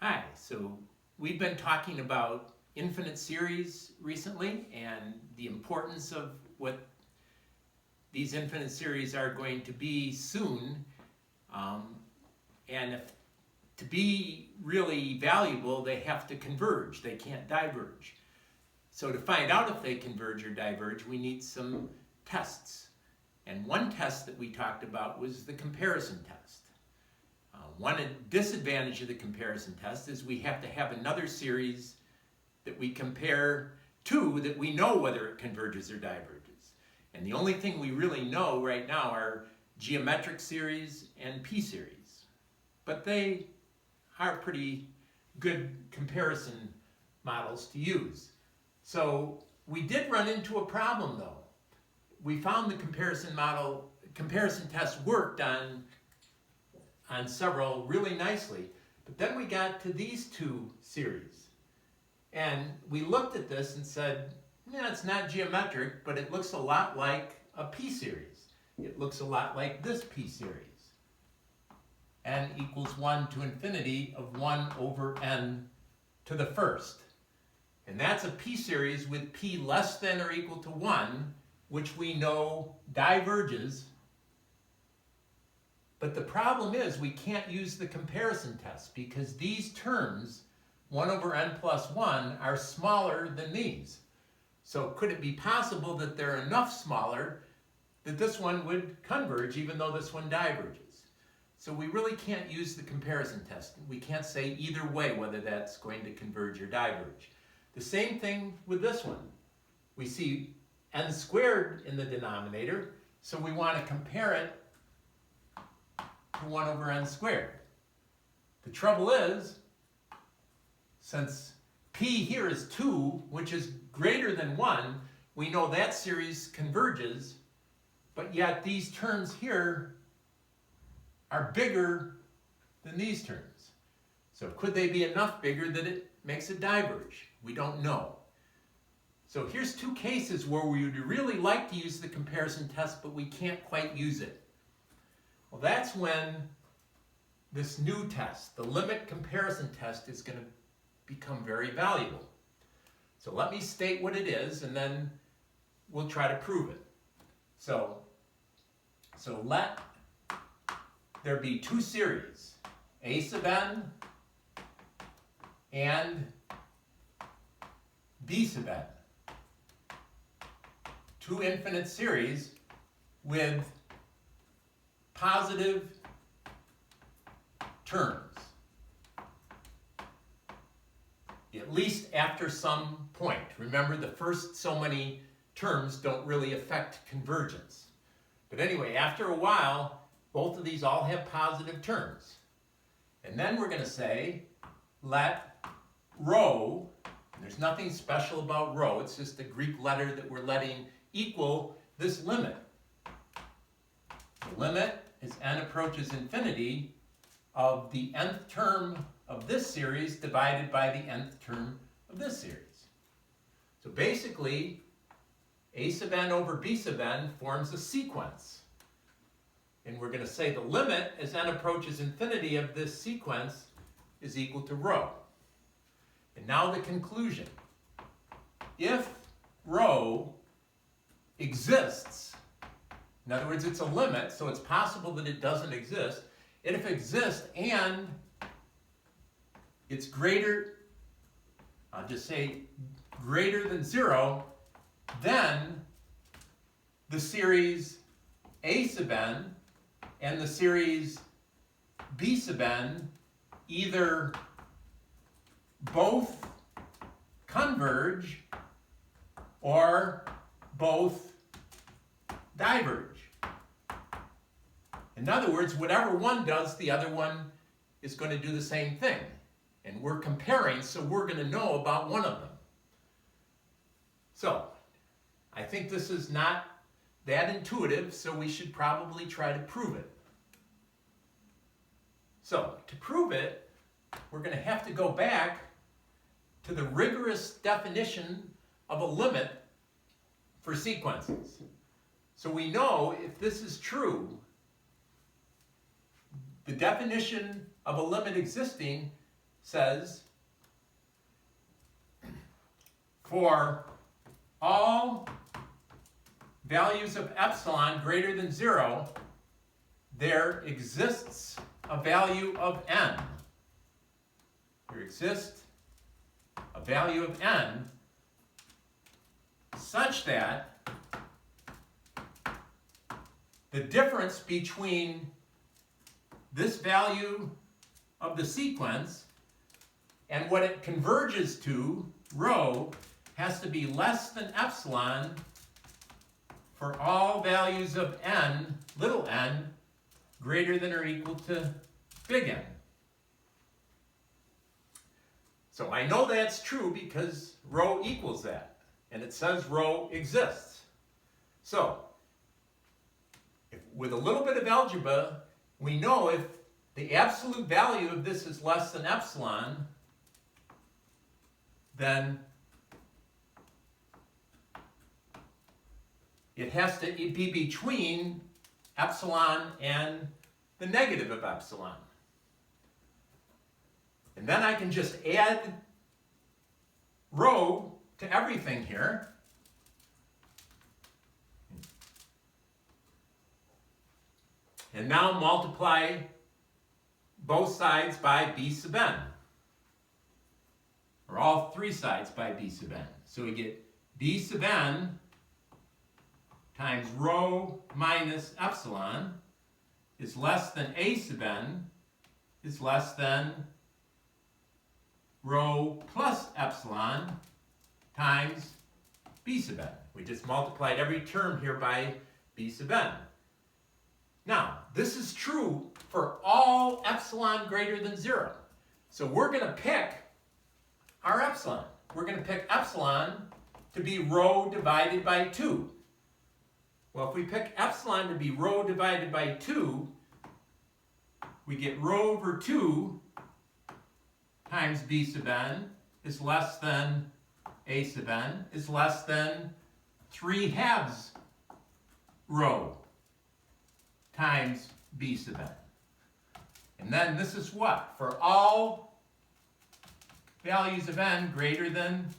Hi, so we've been talking about infinite series recently and the importance of what these infinite series are going to be soon. And to be really valuable, they have to converge. They can't diverge. So to find out if they converge or diverge, we need some tests. And one test that we talked about was the comparison test. One disadvantage of the comparison test is we have to have another series that we compare to that we know whether it converges or diverges. And the only thing we really know right now are geometric series and p-series. But they are pretty good comparison models to use. So we did run into a problem though. We found the comparison test worked on several really nicely, but then we got to these two series. And we looked at this and said, yeah, it's not geometric, but it looks a lot like a p-series. It looks a lot like this p-series. N equals 1 to infinity of 1 over n to the first. And that's a p-series with p less than or equal to 1, which we know diverges. But the problem is we can't use the comparison test because these terms, 1 over n plus 1, are smaller than these. So could it be possible that they're enough smaller that this one would converge even though this one diverges? So we really can't use the comparison test. We can't say either way whether that's going to converge or diverge. The same thing with this one. We see n squared in the denominator, so we want to compare it to 1 over n squared. The trouble is, since p here is 2, which is greater than 1, we know that series converges, but yet these terms here are bigger than these terms. So could they be enough bigger that it makes it diverge? We don't know. So here's two cases where we would really like to use the comparison test, but we can't quite use it. Well, that's when this new test, the limit comparison test, is going to become very valuable. So let me state what it is, and then we'll try to prove it. So let there be two series, a sub n and b sub n. Two infinite series with positive terms, at least after some point. Remember, the first so many terms don't really affect convergence. But anyway, after a while, both of these all have positive terms. And then we're going to say, let rho, and there's nothing special about rho, it's just a Greek letter that we're letting equal this limit. The limit as n approaches infinity of the nth term of this series divided by the nth term of this series. So basically, a sub n over b sub n forms a sequence. And we're going to say the limit as n approaches infinity of this sequence is equal to rho. And now the conclusion. If rho exists, in other words, it's a limit, so it's possible that it doesn't exist. And if it exists and it's greater, I'll just say greater than 0, then the series a sub n and the series b sub n either both converge or both diverge. In other words, whatever one does, the other one is going to do the same thing. And we're comparing, so we're going to know about one of them. So, I think this is not that intuitive, so we should probably try to prove it. So, to prove it, we're going to have to go back to the rigorous definition of a limit for sequences. So we know if this is true, the definition of a limit existing says for all values of epsilon greater than 0, there exists a value of n. There exists a value of n such that the difference between this value of the sequence and what it converges to, rho, has to be less than epsilon for all values of n, little n, greater than or equal to big N. So I know that's true because rho equals that, and it says rho exists. So, with a little bit of algebra, we know if the absolute value of this is less than epsilon, then it has to be between epsilon and the negative of epsilon. And then I can just add rho to everything here. And now multiply both sides by b sub n. Or all three sides by b sub n. So we get b sub n times rho minus epsilon is less than a sub n is less than rho plus epsilon times b sub n. We just multiplied every term here by b sub n. Now, this is true for all epsilon greater than 0. So we're going to pick our epsilon. We're going to pick epsilon to be rho divided by 2. Well, if we pick epsilon to be rho divided by 2, we get rho over 2 times b sub n is less than a sub n is less than 3/2 rho times b sub n. And then this is what? For all values of n greater than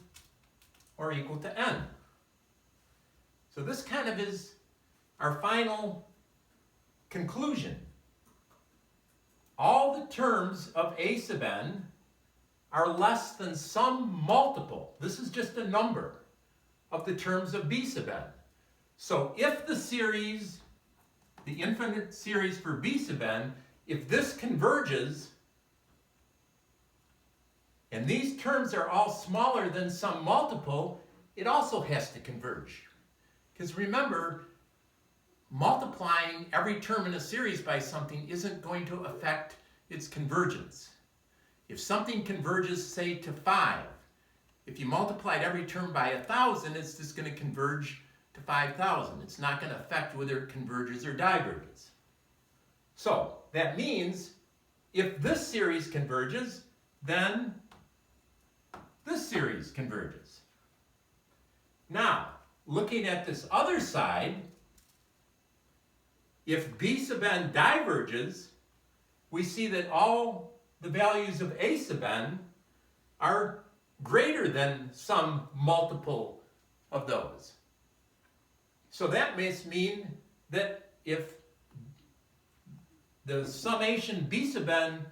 or equal to n. So this kind of is our final conclusion. All the terms of a sub n are less than some multiple, this is just a number, of the terms of b sub n. So if the series, the infinite series for b sub n, if this converges, and these terms are all smaller than some multiple, it also has to converge. Because remember, multiplying every term in a series by something isn't going to affect its convergence. If something converges, say, to 5, if you multiplied every term by 1,000, it's just going to converge to 5,000. It's not going to affect whether it converges or diverges. So that means if this series converges, then this series converges. Now, looking at this other side, if b sub n diverges, we see that all the values of a sub n are greater than some multiple of those. So that must mean that if the summation b sub n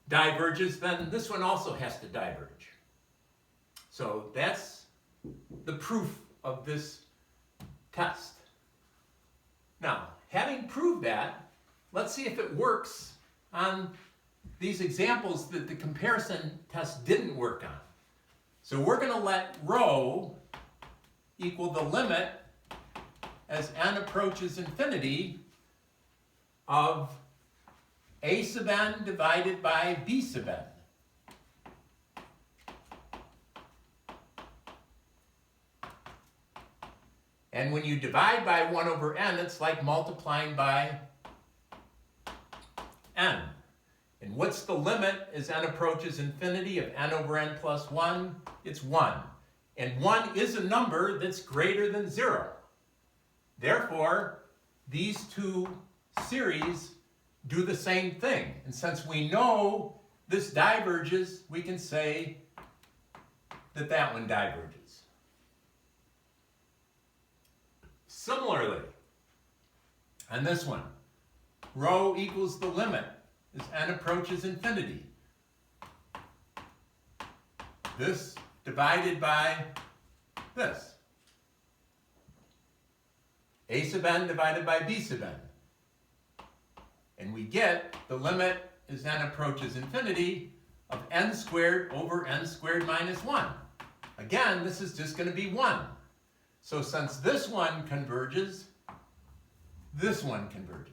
diverges, then this one also has to diverge. So that's the proof of this test. Now, having proved that, let's see if it works on these examples that the comparison test didn't work on. So we're going to let rho equal the limit as n approaches infinity of a sub n divided by b sub n. And when you divide by 1 over n, it's like multiplying by n. And what's the limit as n approaches infinity of n over n plus 1? It's 1. And 1 is a number that's greater than 0. Therefore, these two series do the same thing. And since we know this diverges, we can say that that one diverges. Similarly, on this one, rho equals the limit as n approaches infinity. This divided by this. A sub n divided by b sub n. And we get the limit as n approaches infinity of n squared over n squared minus 1. Again, this is just going to be 1. So since this one converges, this one converges.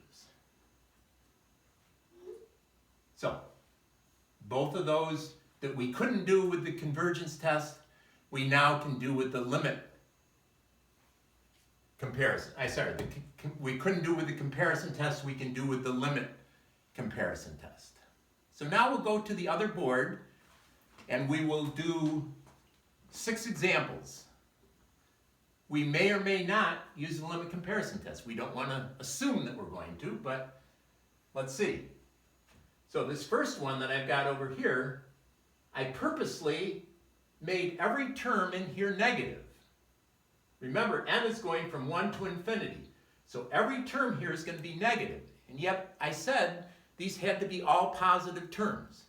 So, both of those that we couldn't do with the convergence test, we now can do with the limit comparison. We couldn't do with the comparison test, we can do with the limit comparison test. So now we'll go to the other board and we will do 6 examples. We may or may not use the limit comparison test. We don't want to assume that we're going to, but let's see. So this first one that I've got over here, I purposely made every term in here negative. Remember, n is going from 1 to infinity. So every term here is going to be negative. And yet I said these had to be all positive terms.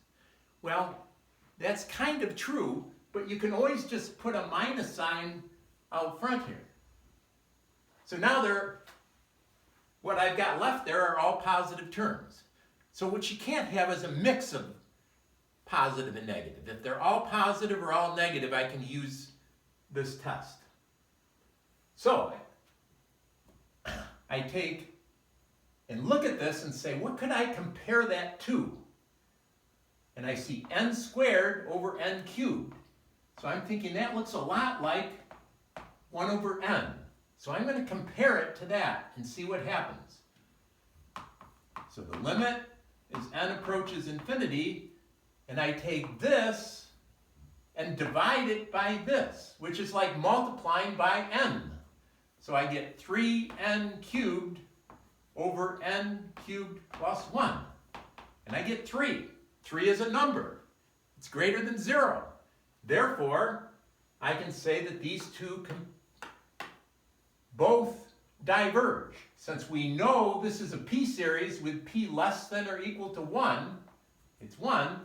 Well, that's kind of true, but you can always just put a minus sign out front here. So now what I've got left there are all positive terms. So what you can't have is a mix of positive and negative. If they're all positive or all negative, I can use this test. So I take and look at this and say, what could I compare that to? And I see n squared over n cubed. So I'm thinking that looks a lot like 1 over n. So I'm going to compare it to that and see what happens. So the limit as n approaches infinity, and I take this and divide it by this, which is like multiplying by n. So I get 3n cubed over n cubed plus 1. And I get 3. 3 is a number. It's greater than 0. Therefore, I can say that these two both diverge. Since we know this is a p-series with p less than or equal to 1, it's 1,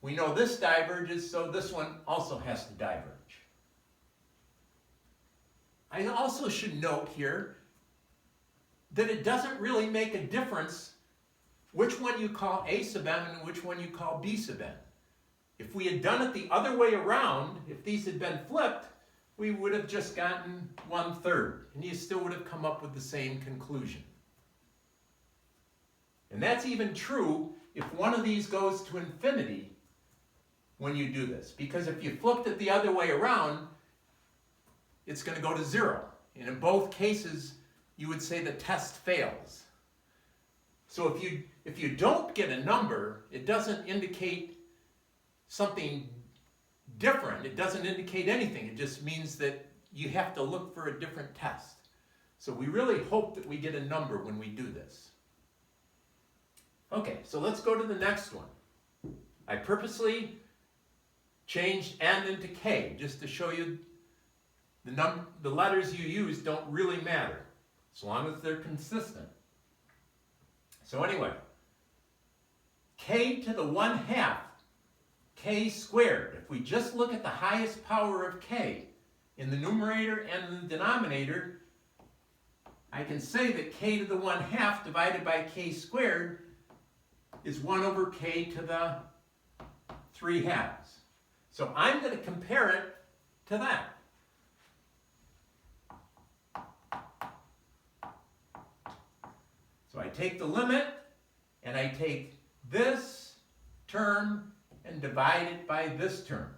we know this diverges, so this one also has to diverge. I also should note here that it doesn't really make a difference which one you call a sub n and which one you call b sub n. If we had done it the other way around, if these had been flipped, we would have just gotten 1/3, and you still would have come up with the same conclusion. And that's even true if one of these goes to infinity when you do this. Because if you flipped it the other way around, it's going to go to 0. And in both cases, you would say the test fails. So if you don't get a number, it doesn't indicate something different. It doesn't indicate anything. It just means that you have to look for a different test. So we really hope that we get a number when we do this. Okay, so let's go to the next one. I purposely changed n into k just to show you the letters you use don't really matter as long as they're consistent. So anyway, k to the 1/2, k squared. If we just look at the highest power of k in the numerator and in the denominator, I can say that k to the 1/2 divided by k squared is 1 over k to the 3/2. So I'm going to compare it to that. So I take the limit and I take this term and divide it by this term.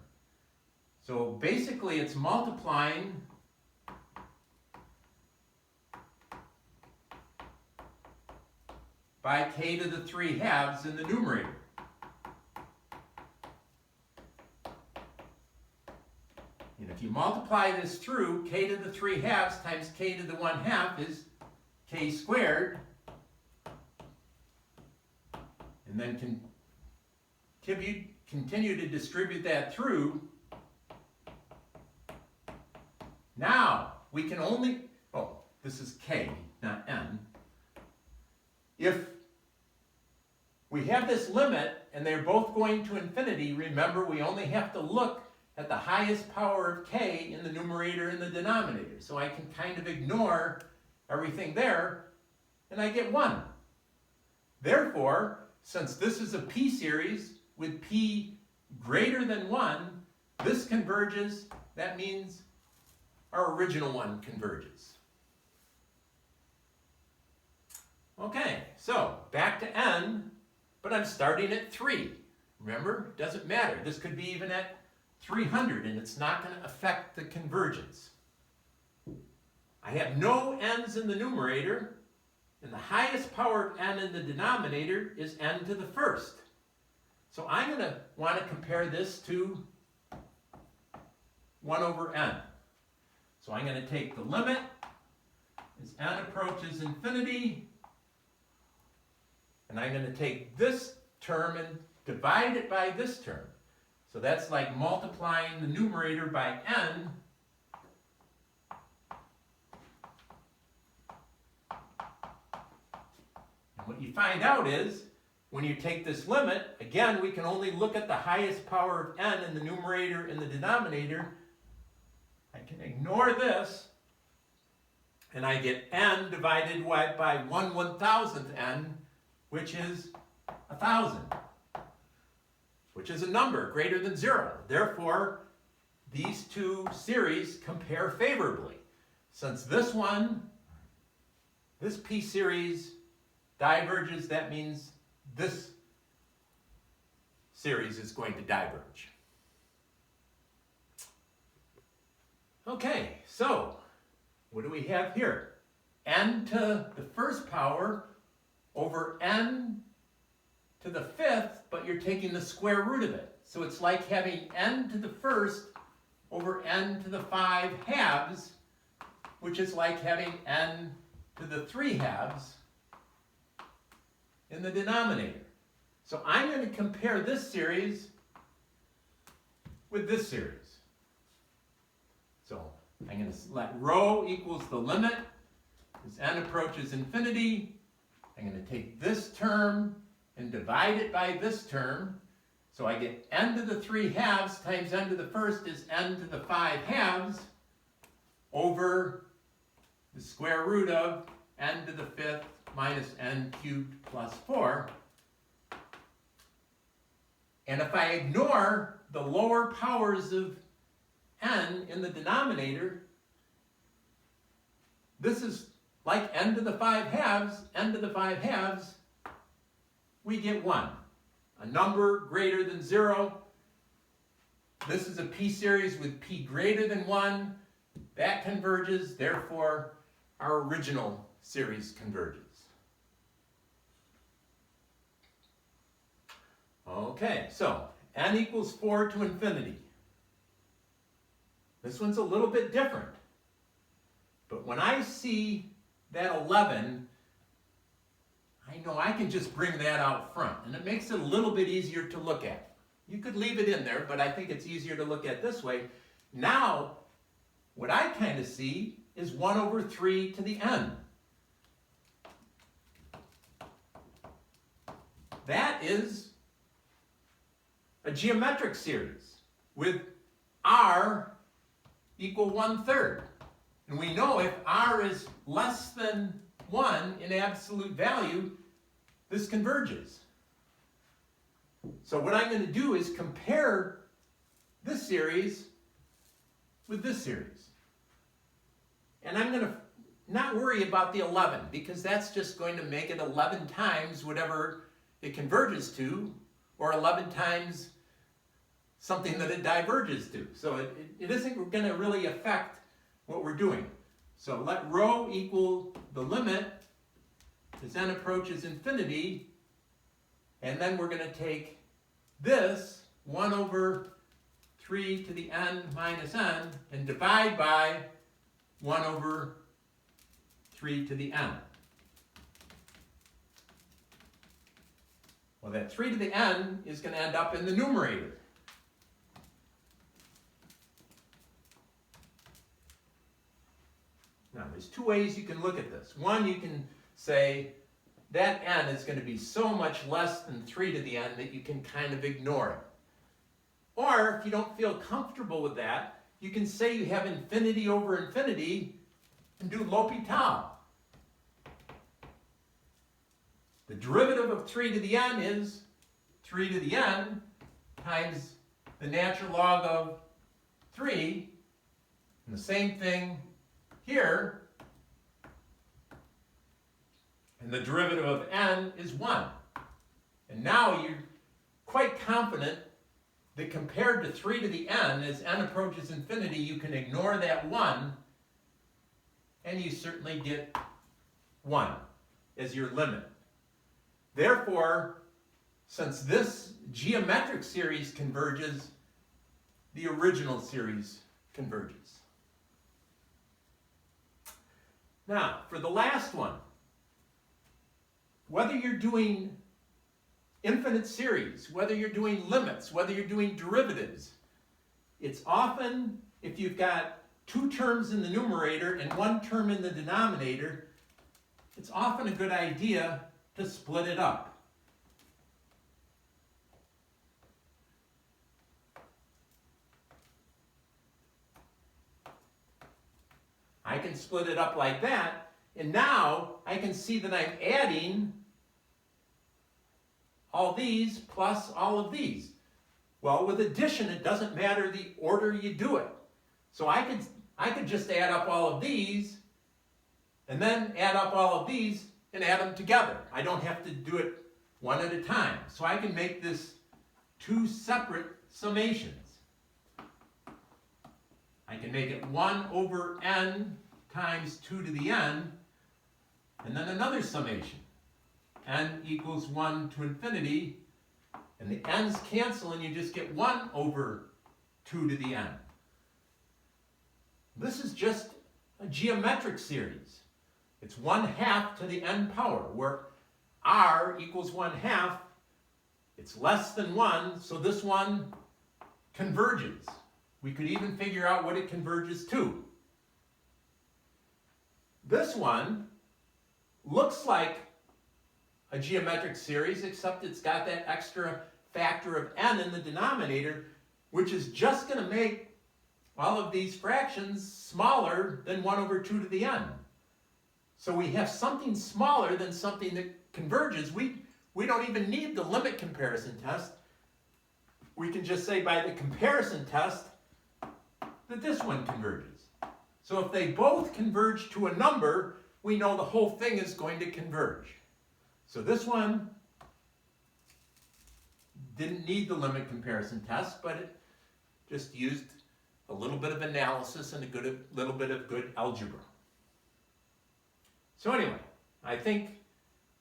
So basically it's multiplying by k to the 3/2 in the numerator. And if you multiply this through, k to the 3/2 times k to the 1/2 is k squared. And then continue to distribute that through, now we can only, oh, this is k, not n. If we have this limit and they're both going to infinity, remember we only have to look at the highest power of k in the numerator and the denominator. So I can kind of ignore everything there and I get 1. Therefore, since this is a p series with p greater than 1, this converges. That means our original one converges. Okay, so back to n, but I'm starting at 3. Remember, it doesn't matter. This could be even at 300, and it's not going to affect the convergence. I have no n's in the numerator, and the highest power of n in the denominator is n to the first. So I'm going to want to compare this to 1 over n. So I'm going to take the limit as n approaches infinity, and I'm going to take this term and divide it by this term. So that's like multiplying the numerator by n. And what you find out is, when you take this limit, again, we can only look at the highest power of n in the numerator and the denominator. I can ignore this, and I get n divided by 1/1000th n, which is 1,000, which is a number greater than 0. Therefore, these two series compare favorably. Since this one, this p series diverges, that means this series is going to diverge. Okay, so what do we have here? N to the first power over n to the fifth, but you're taking the square root of it. So it's like having n to the first over n to the 5 halves, which is like having n to the 3 halves in the denominator. So I'm going to compare this series with this series. So I'm going to let rho equals the limit as n approaches infinity. I'm going to take this term and divide it by this term. So I get n to the 3 halves times n to the first is n to the 5 halves over the square root of n to the 5th minus n cubed plus 4. And if I ignore the lower powers of n in the denominator, this is like n to the 5 halves, n to the 5 halves, we get 1. A number greater than 0. This is a p series with p greater than 1. That converges, therefore our original series converges. Okay, so n equals 4 to infinity. This one's a little bit different. But when I see that 11, I know I can just bring that out front. And it makes it a little bit easier to look at. You could leave it in there, but I think it's easier to look at this way. Now, what I kind of see is 1 over 3 to the n. That is a geometric series with r equal 1/3. And we know if r is less than 1 in absolute value, this converges. So what I'm going to do is compare this series with this series. And I'm going to not worry about the 11, because that's just going to make it 11 times whatever it converges to, or 11 times something that it diverges to. So it isn't going to really affect what we're doing. So let rho equal the limit as n approaches infinity, and then we're going to take this 1 over 3 to the n minus n and divide by 1 over 3 to the n. Well, that 3 to the n is going to end up in the numerator. Now, there's two ways you can look at this. One, you can say that n is going to be so much less than 3 to the n that you can kind of ignore it. Or, if you don't feel comfortable with that, you can say you have infinity over infinity and do L'Hopital. The derivative of 3 to the n is 3 to the n times the natural log of 3. And the same thing here. And the derivative of n is 1. And now you're quite confident that compared to 3 to the n, as n approaches infinity, you can ignore that 1, and you certainly get 1 as your limit. Therefore, since this geometric series converges, the original series converges. Now, for the last one, whether you're doing infinite series, whether you're doing limits, whether you're doing derivatives, it's often, if you've got two terms in the numerator and one term in the denominator, it's often a good idea to split it up. I can split it up like that, and now I can see that I'm adding all these plus all of these. Well, with addition, it doesn't matter the order you do it. So I could just add up all of these, and then add up all of these, and add them together. I don't have to do it one at a time. So I can make this two separate summations. I can make it 1 over n times 2 to the n, and then another summation. N equals 1 to infinity, and the n's cancel, and you just get 1 over 2 to the n. This is just a geometric series. It's 1/2 to the n power, where r equals 1/2. It's less than 1, so this one converges. We could even figure out what it converges to. This one looks like a geometric series, except it's got that extra factor of n in the denominator, which is just going to make all of these fractions smaller than 1 over 2 to the n. So we have something smaller than something that converges. We don't even need the limit comparison test. We can just say by the comparison test that this one converges. So if they both converge to a number, we know the whole thing is going to converge. So this one didn't need the limit comparison test, but it just used a little bit of analysis and a little bit of good algebra. So anyway, I think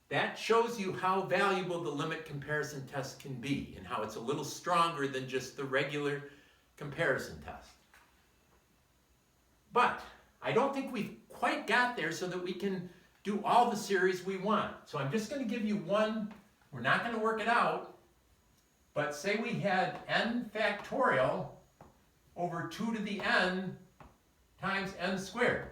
that shows you how valuable the limit comparison test can be and how it's a little stronger than just the regular comparison test. But I don't think we've quite got there so that we can do all the series we want. So I'm just going to give you one. We're not going to work it out, but say we had n factorial over 2 to the n times n squared.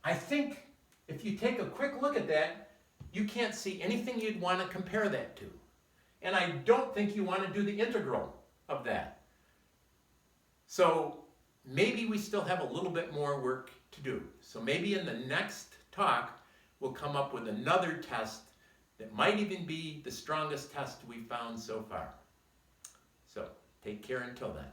I think if you take a quick look at that, you can't see anything you'd want to compare that to. And I don't think you want to do the integral of that. So maybe we still have a little bit more work to do. So maybe in the next talk, we'll come up with another test that might even be the strongest test we've found so far. So take care until then.